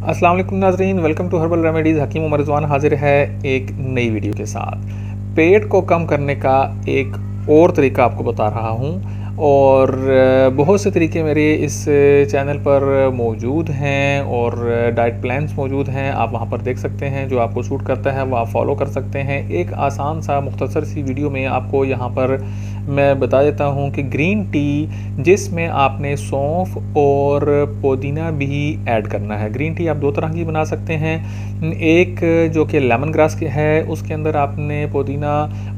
अस्सलाम वालेकुम नाज़रीन, वेलकम टू हर्बल रेमेडीज़। हकीम उमर रिज़वान हाजिर है एक नई वीडियो के साथ। पेट को कम करने का एक और तरीका आपको बता रहा हूँ और बहुत से तरीके मेरे इस चैनल पर मौजूद हैं और डाइट प्लान्स मौजूद हैं। आप वहाँ पर देख सकते हैं, जो आपको सूट करता है वो आप फॉलो कर सकते हैं। एक आसान सा मुख्तसर सी वीडियो में आपको यहाँ पर मैं बता देता हूँ कि ग्रीन टी, जिसमें आपने सौंफ और पुदीना भी ऐड करना है। ग्रीन टी आप दो तरह की बना सकते हैं। एक जो कि लेमन ग्रास की है, उसके अंदर आपने पुदीना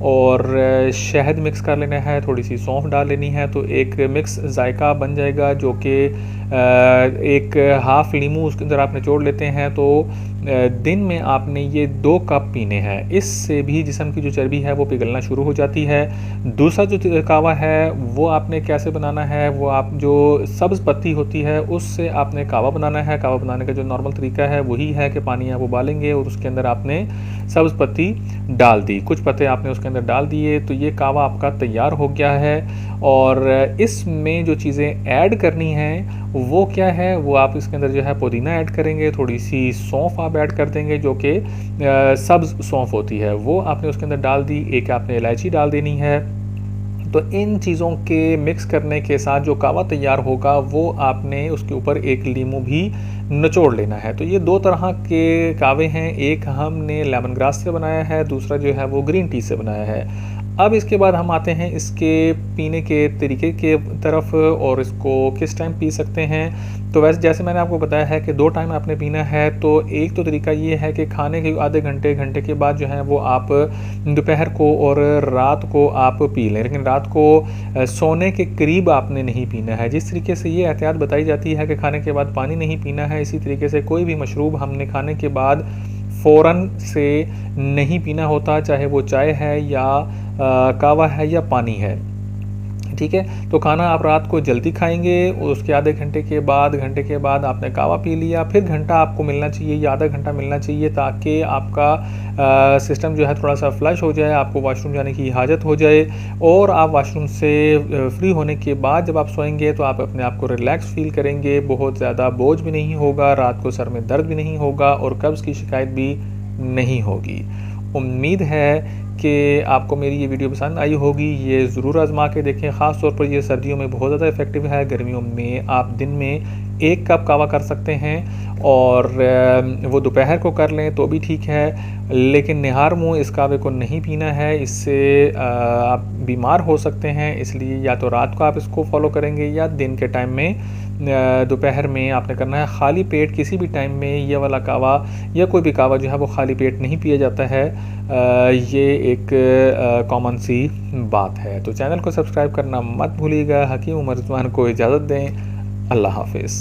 और शहद मिक्स कर लेना है, थोड़ी सी सौंफ डाल लेनी है, तो एक मिक्स जायका बन जाएगा। जो कि एक हाफ़ लीमू उसके अंदर आप निचोड़ लेते हैं, तो दिन में आपने ये 2 कप पीने हैं। इससे भी जिस्म की जो चर्बी है वो पिघलना शुरू हो जाती है। दूसरा जो कावा है वो आपने कैसे बनाना है, वो आप जो सब्ज़ पत्ती होती है उससे आपने कावा बनाना है। कावा बनाने का जो नॉर्मल तरीका है वही है कि पानी आप उबालेंगे और उसके अंदर आपने सब्ज़ पत्ती डाल दी, कुछ पत्ते आपने उसके अंदर डाल दिए, तो ये कावा आपका तैयार हो गया है। और इसमें जो चीज़ें ऐड करनी हैं वो क्या है, वो आप इसके अंदर जो है पुदीना ऐड करेंगे, थोड़ी सी सौंफ आप ऐड कर देंगे, जो कि सब्ज़ सौंफ होती है, वो आपने उसके अंदर डाल दी। एक आपने इलायची डाल देनी है। तो इन चीज़ों के मिक्स करने के साथ जो कावा तैयार होगा वो आपने उसके ऊपर एक लीमू भी निचोड़ लेना है। तो ये 2 तरह के कावे हैं, एक हमने लेमन ग्रास से बनाया है, दूसरा जो है वो ग्रीन टी से बनाया है। अब इसके बाद हम आते हैं इसके पीने के तरीके के तरफ और इसको किस टाइम पी सकते हैं। तो वैसे जैसे मैंने आपको बताया है कि 2 टाइम आपने पीना है। तो एक तो तरीका ये है कि खाने के आधे घंटे के बाद जो है वो आप दोपहर को और रात को आप पी लें, लेकिन रात को सोने के करीब आपने नहीं पीना है। जिस तरीके से ये एहतियात बताई जाती है कि खाने के बाद पानी नहीं पीना है, इसी तरीके से कोई भी मशरूब हमने खाने के बाद फ़ौरन से नहीं पीना होता, चाहे वो चाय है या कावा है या पानी है। ठीक है, तो खाना आप रात को जल्दी खाएंगे, उसके आधे घंटे के बाद आपने कावा पी लिया, फिर घंटा आपको मिलना चाहिए या आधा घंटा मिलना चाहिए, ताकि आपका सिस्टम जो है थोड़ा सा फ्लश हो जाए, आपको वॉशरूम जाने की हाजत हो जाए। और आप वॉशरूम से फ्री होने के बाद जब आप सोएंगे तो आप अपने आप को रिलैक्स फील करेंगे, बहुत ज़्यादा बोझ भी नहीं होगा, रात को सर में दर्द भी नहीं होगा और कब्ज़ की शिकायत भी नहीं होगी। उम्मीद है कि आपको मेरी ये वीडियो पसंद आई होगी। ये ज़रूर आज़मा के देखें, ख़ास तौर पर ये सर्दियों में बहुत ज़्यादा इफ़ेक्टिव है। गर्मियों में आप दिन में 1 कप कावा कर सकते हैं और वो दोपहर को कर लें तो भी ठीक है, लेकिन निहार मुँह इस कावे को नहीं पीना है, इससे आप बीमार हो सकते हैं। इसलिए या तो रात को आप इसको फॉलो करेंगे या दिन के टाइम में दोपहर में आपने करना है। खाली पेट किसी भी टाइम में ये वाला कावा या कोई भी कावा जो है वो खाली पेट नहीं पिया जाता है। ये एक कॉमन सी बात है। तो चैनल को सब्सक्राइब करना मत भूलिएगा। हकीम उमर रिज़वान को इजाज़त दें। अल्लाह हाफ़िज़।